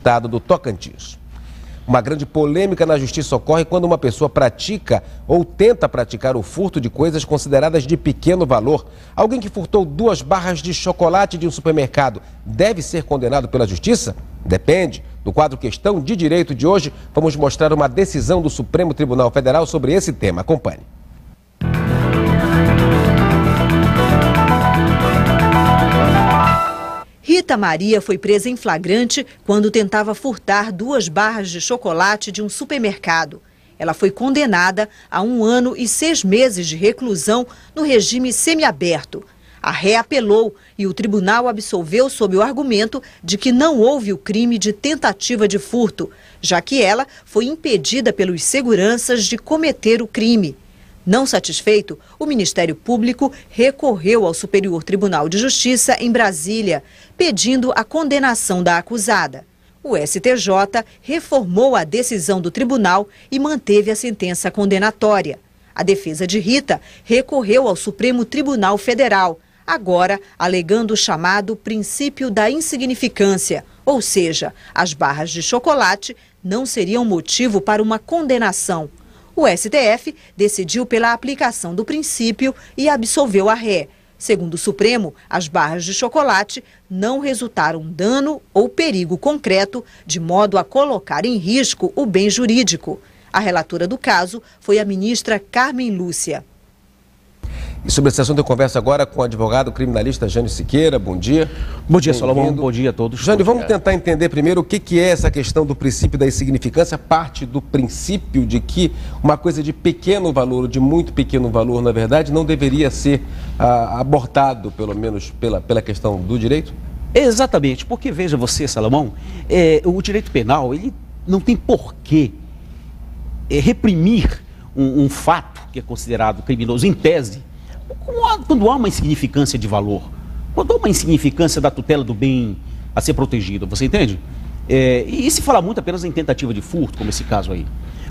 estado do Tocantins. Uma grande polêmica na justiça ocorre quando uma pessoa pratica ou tenta praticar o furto de coisas consideradas de pequeno valor. Alguém que furtou 2 barras de chocolate de um supermercado deve ser condenado pela justiça? Depende. No quadro Questão de Direito de hoje, vamos mostrar uma decisão do Supremo Tribunal Federal sobre esse tema. Acompanhe. Rita Maria foi presa em flagrante quando tentava furtar 2 barras de chocolate de um supermercado. Ela foi condenada a 1 ano e 6 meses de reclusão no regime semiaberto. A ré apelou e o tribunal absolveu sob o argumento de que não houve o crime de tentativa de furto, já que ela foi impedida pelos seguranças de cometer o crime. Não satisfeito, o Ministério Público recorreu ao Superior Tribunal de Justiça em Brasília, pedindo a condenação da acusada. O STJ reformou a decisão do tribunal e manteve a sentença condenatória. A defesa de Rita recorreu ao Supremo Tribunal Federal, agora alegando o chamado princípio da insignificância, ou seja, as barras de chocolate não seriam motivo para uma condenação. O STF decidiu pela aplicação do princípio e absolveu a ré. Segundo o Supremo, as barras de chocolate não resultaram dano ou perigo concreto, de modo a colocar em risco o bem jurídico. A relatora do caso foi a ministra Carmen Lúcia. E sobre esse assunto eu converso agora com o advogado criminalista Jânio Siqueira. Bom dia. Bom dia, Salomão. Bom dia a todos. Jânio, vamos tentar entender primeiro o que é essa questão do princípio da insignificância. Parte do princípio de que uma coisa de pequeno valor, de muito pequeno valor, na verdade, não deveria ser abortado, pelo menos pela questão do direito? Exatamente, porque veja você, Salomão, o direito penal ele não tem porquê reprimir um fato que é considerado criminoso em tese, quando há uma insignificância de valor, quando há uma insignificância da tutela do bem a ser protegido, você entende? E se fala muito apenas em tentativa de furto, como esse caso aí.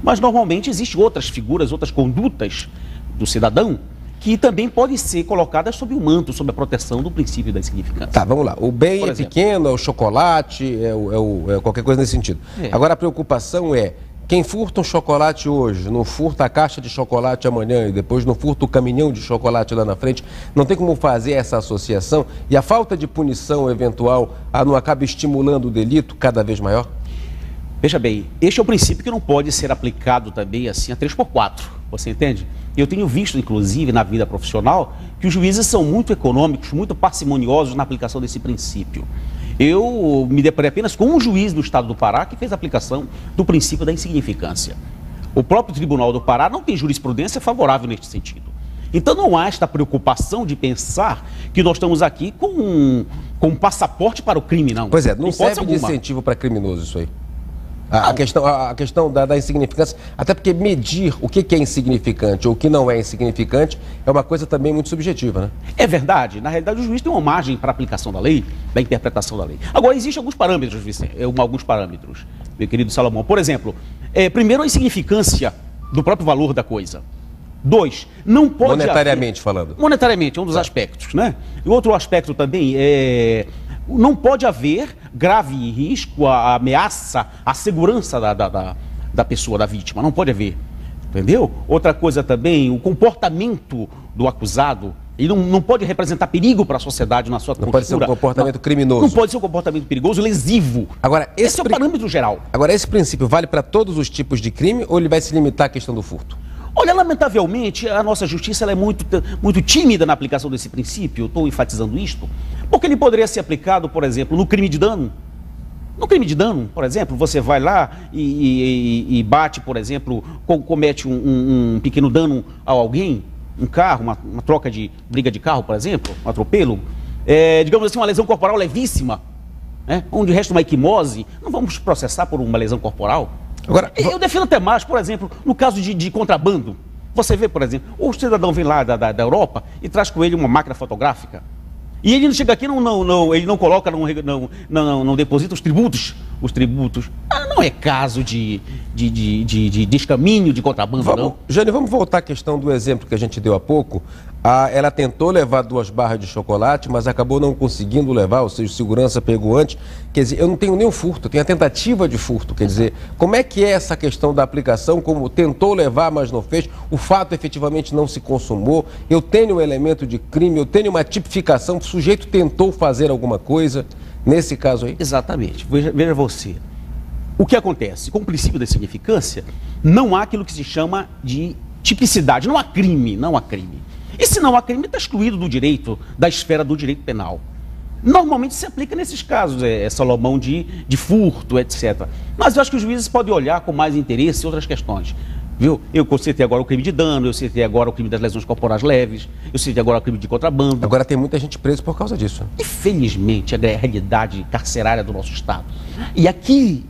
Mas normalmente existem outras figuras, outras condutas do cidadão que também podem ser colocadas sob o manto, sob a proteção do princípio da insignificância. Tá, vamos lá. O bem é pequeno, é o chocolate, é qualquer coisa nesse sentido. Agora a preocupação é: quem furta um chocolate hoje, não furta a caixa de chocolate amanhã e depois não furta o caminhão de chocolate lá na frente, não tem como fazer essa associação e a falta de punição eventual não acaba estimulando o delito cada vez maior? Veja bem, este é o princípio que não pode ser aplicado também assim a 3x4, você entende? Eu tenho visto, inclusive, na vida profissional, que os juízes são muito econômicos, muito parcimoniosos na aplicação desse princípio. Eu me deparei apenas com um juiz do estado do Pará que fez a aplicação do princípio da insignificância. O próprio Tribunal do Pará não tem jurisprudência favorável neste sentido. Então não há esta preocupação de pensar que nós estamos aqui com um passaporte para o crime, não. Pois é, não serve de incentivo para criminoso isso aí. A questão da insignificância, até porque medir o que é insignificante ou o que não é insignificante é uma coisa também muito subjetiva, né? É verdade. Na realidade, o juiz tem uma margem para a aplicação da lei, da interpretação da lei. Agora, existem alguns parâmetros, Vicente, meu querido Salomão. Por exemplo, primeiro, a insignificância do próprio valor da coisa. 2, não pode monetariamente falando. Monetariamente, é um dos aspectos, né? E outro aspecto também não pode haver grave risco, a ameaça, a segurança da pessoa, da vítima. Não pode haver, entendeu? Outra coisa também, o comportamento do acusado, ele não pode representar perigo para a sociedade na sua postura. Não pode ser um comportamento criminoso. Não pode ser um comportamento perigoso, lesivo. Agora, esse é o parâmetro geral. Agora, esse princípio vale para todos os tipos de crime ou ele vai se limitar à questão do furto? Olha, lamentavelmente, a nossa justiça ela é muito tímida na aplicação desse princípio, eu estou enfatizando isto, porque ele poderia ser aplicado, por exemplo, no crime de dano. No crime de dano, por exemplo, você vai lá e bate, por exemplo, comete um pequeno dano a alguém, um carro, uma troca de briga de carro, por exemplo, um atropelo, digamos assim, uma lesão corporal levíssima, onde resta uma equimose, não vamos processar por uma lesão corporal? Agora, eu defendo até mais, por exemplo, no caso de contrabando. Você vê, por exemplo, o cidadão vem lá da Europa e traz com ele uma máquina fotográfica. E ele não chega aqui, ele não coloca, não deposita os tributos. Os tributos. Não Não é caso de descaminho, de contrabando, não. Jane, vamos voltar à questão do exemplo que a gente deu há pouco. Ela tentou levar 2 barras de chocolate, mas acabou não conseguindo levar, ou seja, o segurança pegou antes. Quer dizer, eu não tenho nenhum furto, eu tenho a tentativa de furto. Quer dizer, como é que é essa questão da aplicação, como tentou levar, mas não fez, o fato efetivamente não se consumou, eu tenho um elemento de crime, eu tenho uma tipificação, o sujeito tentou fazer alguma coisa, nesse caso aí? Exatamente. Veja você. O que acontece? Com o princípio da significância, não há aquilo que se chama de tipicidade, não há crime, não há crime. E se não há crime, está excluído do direito, da esfera do direito penal. Normalmente se aplica nesses casos, Salomão, de furto, etc. Mas eu acho que os juízes podem olhar com mais interesse outras questões. Viu? Eu citei agora o crime de dano, eu citei agora o crime das lesões corporais leves, eu citei agora o crime de contrabando. Agora tem muita gente presa por causa disso. Infelizmente, é a realidade carcerária do nosso Estado. E aqui,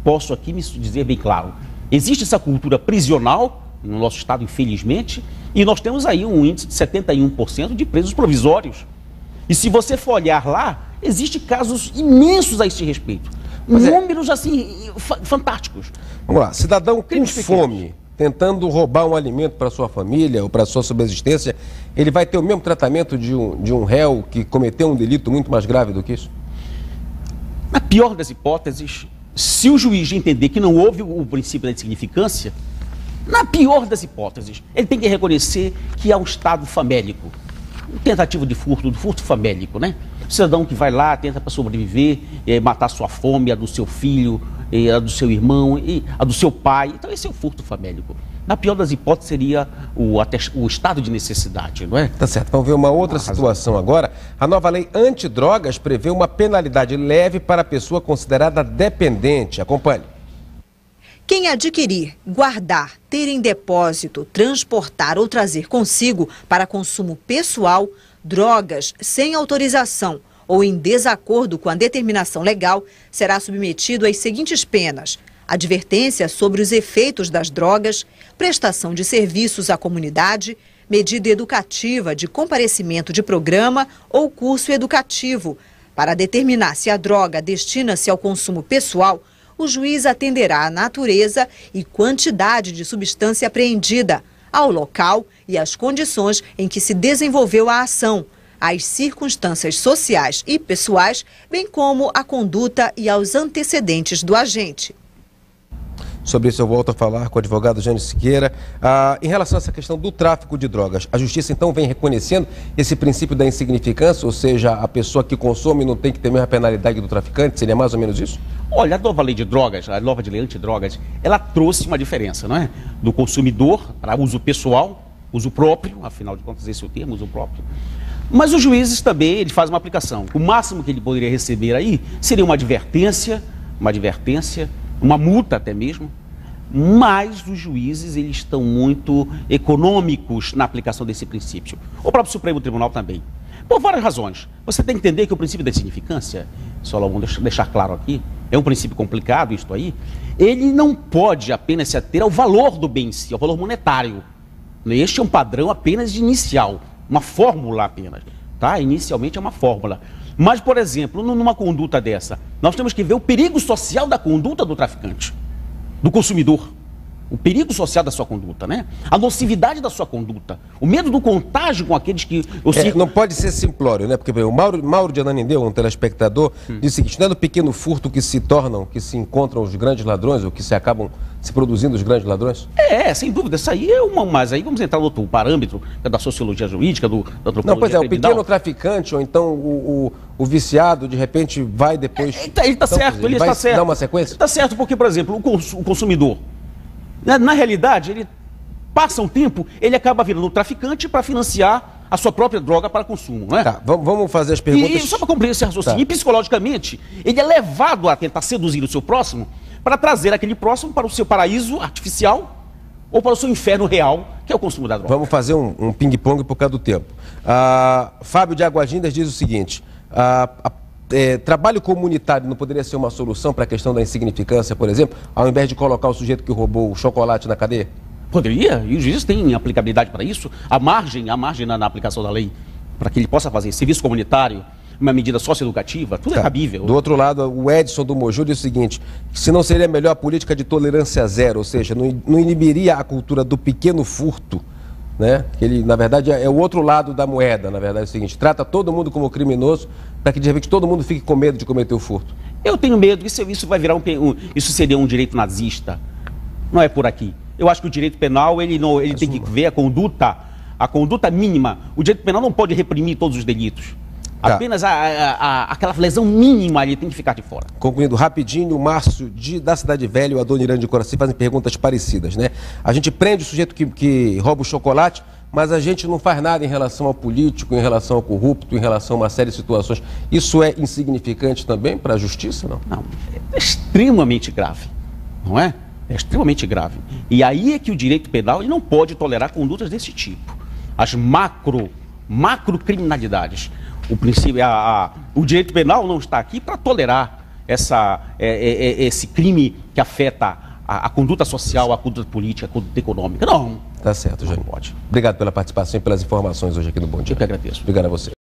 posso aqui me dizer bem claro, existe essa cultura prisional no nosso Estado, infelizmente, e nós temos aí um índice de 71% de presos provisórios. E se você for olhar lá, existem casos imensos a esse respeito. Números, assim, fantásticos. Vamos lá, cidadão com fome, tentando roubar um alimento para sua família ou para sua subsistência, ele vai ter o mesmo tratamento de um réu que cometeu um delito muito mais grave do que isso? Na pior das hipóteses, se o juiz entender que não houve o princípio da insignificância, na pior das hipóteses, ele tem que reconhecer que há um estado famélico, tentativa de furto, do furto famélico, né? O cidadão que vai lá, tenta para sobreviver, matar sua fome, a do seu filho, a do seu irmão, a do seu pai. Então esse é o furto famélico. Na pior das hipóteses seria o estado de necessidade, não é? Tá certo. Vamos ver uma outra situação agora. A nova lei antidrogas prevê uma penalidade leve para a pessoa considerada dependente. Acompanhe. Quem adquirir, guardar, ter em depósito, transportar ou trazer consigo para consumo pessoal drogas sem autorização ou em desacordo com a determinação legal será submetido às seguintes penas: advertência sobre os efeitos das drogas, prestação de serviços à comunidade, medida educativa de comparecimento de programa ou curso educativo. Para determinar se a droga destina-se ao consumo pessoal, o juiz atenderá à natureza e quantidade de substância apreendida, ao local e às condições em que se desenvolveu a ação, às circunstâncias sociais e pessoais, bem como à conduta e aos antecedentes do agente. Sobre isso eu volto a falar com o advogado Jânio Siqueira. Em relação a essa questão do tráfico de drogas, a justiça então vem reconhecendo esse princípio da insignificância, ou seja, a pessoa que consome não tem que ter a mesma penalidade do traficante, seria mais ou menos isso? Olha, a nova lei de drogas, a nova lei antidrogas, ela trouxe uma diferença, não é? Do consumidor para uso pessoal, uso próprio, afinal de contas esse é o termo, uso próprio. Mas os juízes também, ele faz uma aplicação. O máximo que ele poderia receber aí seria uma advertência, uma multa até mesmo, mas os juízes eles estão muito econômicos na aplicação desse princípio. O próprio Supremo Tribunal também. Por várias razões. Você tem que entender que o princípio da insignificância, Salomão, deixar claro aqui, é um princípio complicado isto aí, ele não pode apenas se ater ao valor do bem em si, ao valor monetário. Este é um padrão apenas inicial, uma fórmula apenas, tá? Inicialmente é uma fórmula. Mas, por exemplo, numa conduta dessa, nós temos que ver o perigo social da conduta do traficante, do consumidor. O perigo social da sua conduta, né? A nocividade da sua conduta. O medo do contágio com aqueles que... Não pode ser simplório, né? Porque o Mauro de Ananindeu, um telespectador, disse que não é do pequeno furto que se encontram os grandes ladrões, ou que se acabam se produzindo os grandes ladrões? Sem dúvida. Isso aí é uma... Mas aí vamos entrar no outro parâmetro, da sociologia jurídica, da antropologia. Não, pois é, o pequeno traficante, ou então o viciado, de repente, vai depois... Ele está certo, ele está certo. Dá uma sequência? Está certo, porque, por exemplo, o consumidor... Na realidade, ele passa um tempo, ele acaba virando um traficante para financiar a sua própria droga para consumo, não é? Tá, vamos fazer as perguntas... E só para compreender esse raciocínio, e psicologicamente, ele é levado a tentar seduzir o seu próximo para trazer aquele próximo para o seu paraíso artificial ou para o seu inferno real, que é o consumo da droga. Vamos fazer um ping-pong por causa do tempo. Fábio de Aguagindas diz o seguinte... trabalho comunitário não poderia ser uma solução para a questão da insignificância, por exemplo, ao invés de colocar o sujeito que roubou o chocolate na cadeia? Poderia, e os juízes têm aplicabilidade para isso, a margem na aplicação da lei, para que ele possa fazer serviço comunitário, uma medida socioeducativa, tudo é cabível. Do outro lado, o Edson do Moju diz o seguinte, se não seria melhor a política de tolerância zero, ou seja, não inibiria a cultura do pequeno furto, né? Ele, na verdade, é o outro lado da moeda, na verdade é o seguinte, trata todo mundo como criminoso para que de repente todo mundo fique com medo de cometer o furto. Eu tenho medo, isso vai virar isso seria um direito nazista. Não é por aqui. Eu acho que o direito penal, ele tem que ver a conduta mínima. O direito penal não pode reprimir todos os delitos. Apenas aquela lesão mínima ali tem que ficar de fora. Concluindo rapidinho, o Márcio da Cidade Velha e o Adoniran de Coraci fazem perguntas parecidas, né? A gente prende o sujeito que rouba o chocolate, mas a gente não faz nada em relação ao político, em relação ao corrupto, em relação a uma série de situações. Isso é insignificante também para a justiça, não? Não, é extremamente grave, não é? É extremamente grave. E aí é que o direito penal ele não pode tolerar condutas desse tipo. As macrocriminalidades. O princípio, o direito penal não está aqui para tolerar esse crime que afeta a conduta social, a conduta política, a conduta econômica. Não. Tá certo, Jaime. Não pode. Obrigado pela participação e pelas informações hoje aqui no Bom Dia. Eu que agradeço. Obrigado a você.